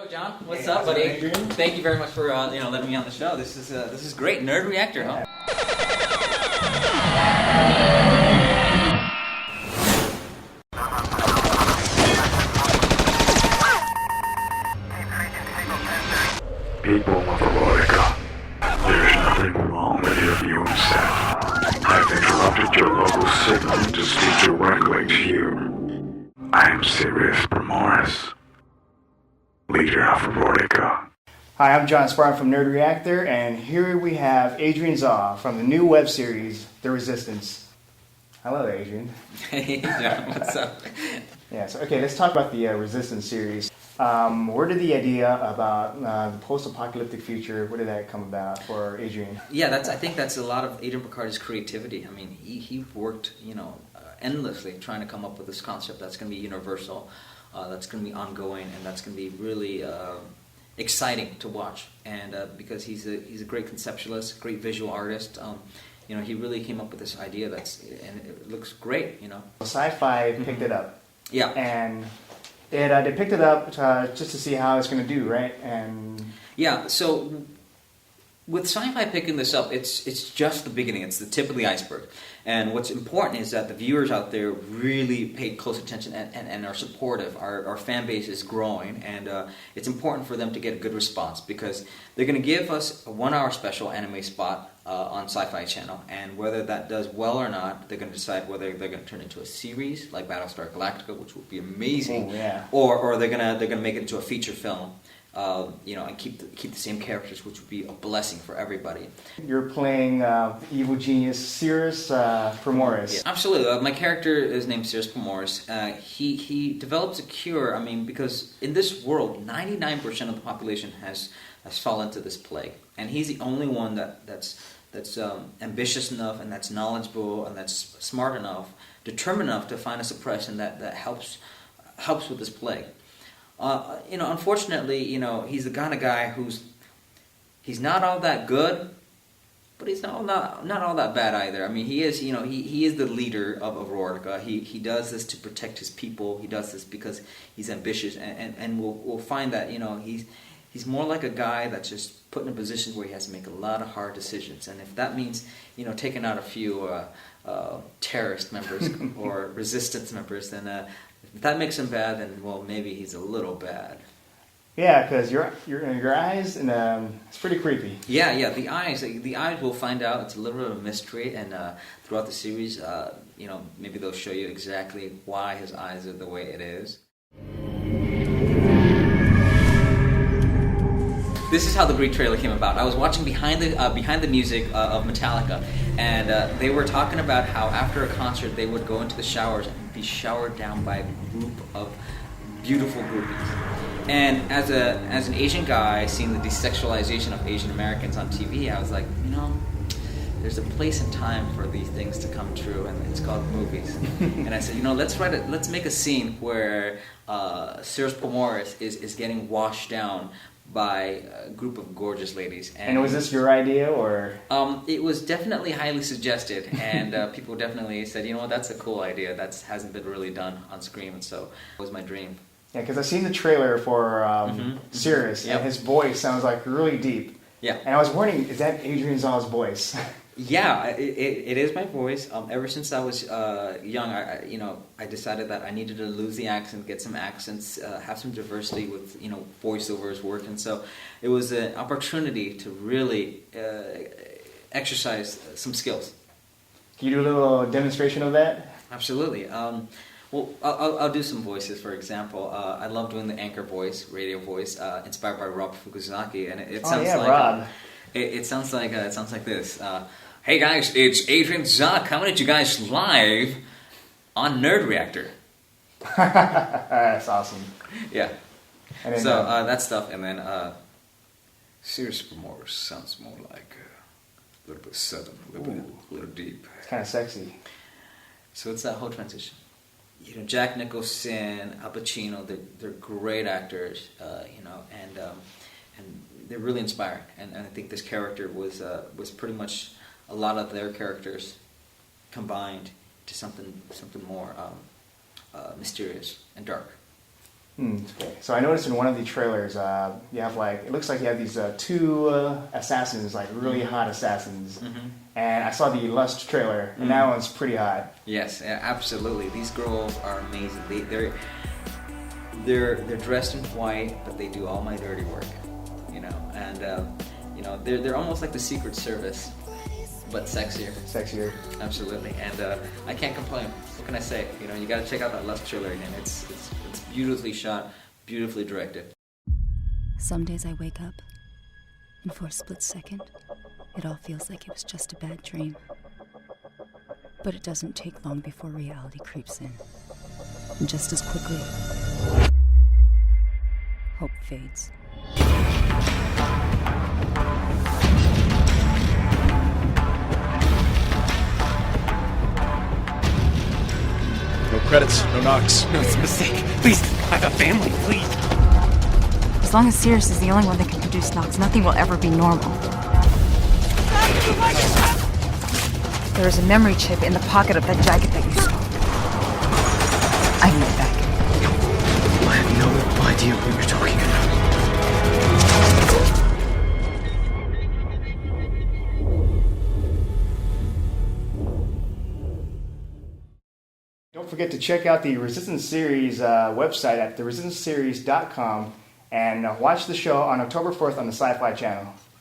John. What's up, buddy? Adrian? Thank you very much for letting me on the show. This is great. Nerd Reactor, huh? People of Veronica, there's nothing wrong with your viewing set. I've interrupted your local signal to speak directly to you. I am Syrus Primoris, leader of Veronica. Hi, I'm John Spartan from Nerd Reactor, and here we have Adrian Zaw from the new web series, The Resistance. Hello, Adrian. Hey, John. What's up? Yeah, so okay, let's talk about the Resistance series. Where did the idea about the post-apocalyptic future, where did that come about for Adrian? Yeah, I think that's a lot of Adrian Picardi's creativity. I mean, he worked, endlessly trying to come up with this concept that's going to be universal, that's going to be ongoing, and that's going to be really exciting to watch. And because he's a great conceptualist, great visual artist. He really came up with this idea and it looks great. SyFy picked it up. Yeah. And they picked it up just to see how it's going to do, right? And yeah, so with SyFy picking this up, it's just the beginning. It's the tip of the iceberg. And what's important is that the viewers out there really pay close attention and are supportive. Our fan base is growing, and it's important for them to get a good response because they're going to give us a 1-hour special anime spot on SyFy channel, and whether that does well or not, they're going to decide whether they're going to turn it into a series like Battlestar Galactica, which would be amazing, or they're going to make it into a feature film. And keep the same characters, which would be a blessing for everybody. You're playing evil genius Syrus Primoris. Yeah, absolutely. My character is named Syrus Primoris. He develops a cure. I mean, because in this world, 99% of the population has fallen into this plague, and he's the only one that's ambitious enough, and that's knowledgeable, and that's smart enough, determined enough to find a suppression that helps with this plague. Unfortunately, he's the kind of guy he's not all that good, but he's not all that bad either. I mean, he is the leader of Aurora. He does this to protect his people. He does this because he's ambitious, and we'll find that he's more like a guy that's just put in a position where he has to make a lot of hard decisions. And if that means taking out a few terrorist members or resistance members, then if that makes him bad, then maybe he's a little bad. Yeah, because your eyes, and it's pretty creepy. Yeah. The eyes we'll find out. It's a little bit of a mystery, and throughout the series, maybe they'll show you exactly why his eyes are the way it is. This is how the Greek trailer came about. I was watching behind the music of Metallica, and they were talking about how after a concert they would go into the showers and be showered down by a group of beautiful groupies. And as an Asian guy seeing the desexualization of Asian Americans on TV, I was like, there's a place and time for these things to come true, and it's called movies. And I said, let's make a scene where Syrus Primoris is getting washed down by a group of gorgeous ladies. And was this your idea, or? It was definitely highly suggested, and people definitely said, that's a cool idea. That hasn't been really done on screen, and so it was my dream. Yeah, because I've seen the trailer for Syrus, and his voice sounds like really deep. Yeah. And I was wondering, is that Adrian Zaw's voice? Yeah, it is my voice. Ever since I was young, I decided that I needed to lose the accent, get some accents, have some diversity with voiceovers work, and so it was an opportunity to really exercise some skills. Can you do a little demonstration of that? Absolutely. I'll do some voices. For example, I love doing the anchor voice, radio voice, inspired by Rob Fukuzaki, and it sounds like Rob. It sounds like this. Hey guys, it's Adrian Zaw coming at you guys live on Nerd Reactor. That's awesome. Yeah. And then, so that stuff, and then Syrus Primoris sounds more like a little bit southern, a little deep. It's kind of sexy. So it's that whole transition. Jack Nicholson, Al Pacino, they're great actors, and they're really inspiring. And I think this character was pretty much a lot of their characters combined to something more mysterious and dark. Okay. So I noticed in one of the trailers, you have it looks like you have these two assassins, like really hot assassins. And I saw the Lust trailer, and that one's pretty hot. Yes, absolutely. These girls are amazing. They're dressed in white, but they do all my dirty work, and they're almost like the Secret Service, but sexier. Sexier. Absolutely, and I can't complain. What can I say? You got to check out that Lust trailer again. It's beautifully shot, beautifully directed. Some days I wake up, and for a split second, it all feels like it was just a bad dream. But it doesn't take long before reality creeps in. And just as quickly, hope fades. No credits, no knocks. No, it's a mistake. Please, I have a family, please. As long as Syrus is the only one that can produce Nox, nothing will ever be normal. There is a memory chip in the pocket of that jacket that you stole. I need it back. I have no idea what you're talking about. Don't forget to check out the Resistance Series website at theresistanceseries.com and watch the show on October 4th on the SyFy channel.